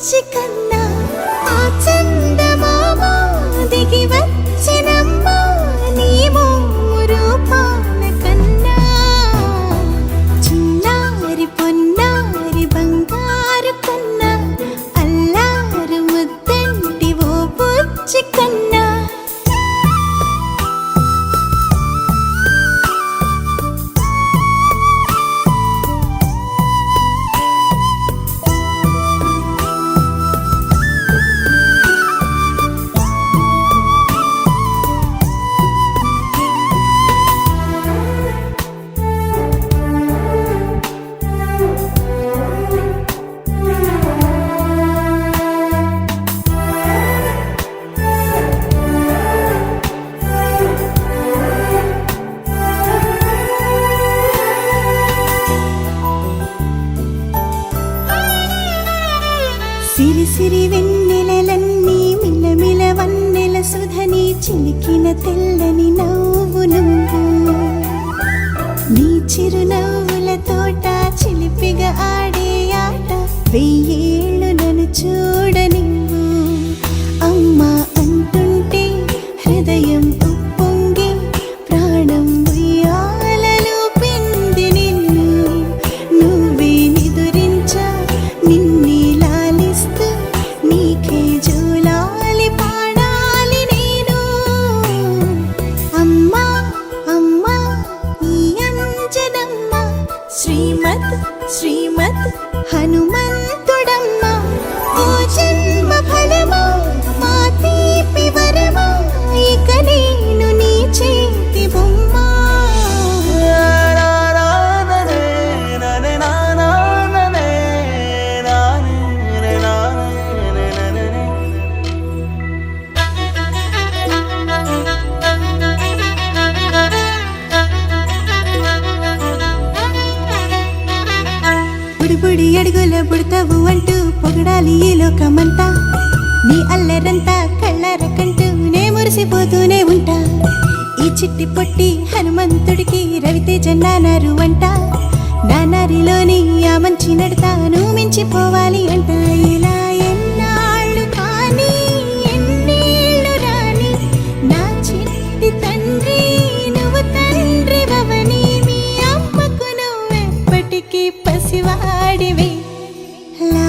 బుచ్చి కన్నా ఆ చందమామ దిగి వచ్చినమ్మా నీ రూపాల కన్నా చిన్నారి పొన్నారి బంగారు కన్నా అల్లారు ముద్దంటి ఓ బుచ్చి కన్నా సిరి సిరి వెన్నెలలన్నీ మిలమిల వన్నెల సుధని చిలికిన తెల్లని నవ్వు నువ్వు నీ చిరునవ్వుల తోట చిలిపిగా ఆడే ఆట వెయ్యేళ్ళు నన్ను చూడనివ్వు అమ్మా అంటుంటే హృదయం ఉప్పొంగి ప్రాణం ఉయ్యాలలో పిండి నిన్ను నువ్వే నిదురించా నిన్నే లాలిస్తూ నీకే జోలాలి పాడాలి నేను అమ్మా అమ్మా ఈ అంజనమ్మ శ్రీమత్ శ్రీమత్ హనుమంతుడమ్మ ఓ జన్మ ఫలమా మా తీపి వరమా ఇక నేను నీ చేతి బొమ్మ బుడి అడుగుల బుడతావు అంటూ పొగడాలి ఈ లోకమంతా నీ అల్లరంతా కళ్ళరకంటూ నే మురిసిపోతూనే ఉంటా ఈ చిట్టి పొట్టి హనుమంతుడికి రవితేజ నానారు అంట నానారిలోని ఆ మంచి నడతాను మించిపోవాలి అంట ఇలా ఎన్నాళ్ళు కానీ ఎన్నేళ్ళు రాని నా చిట్టి తండ్రి నువ్వు తండ్రి భవని మీ అమ్మకు నువ్వెప్పటికీ పసివాడివి లా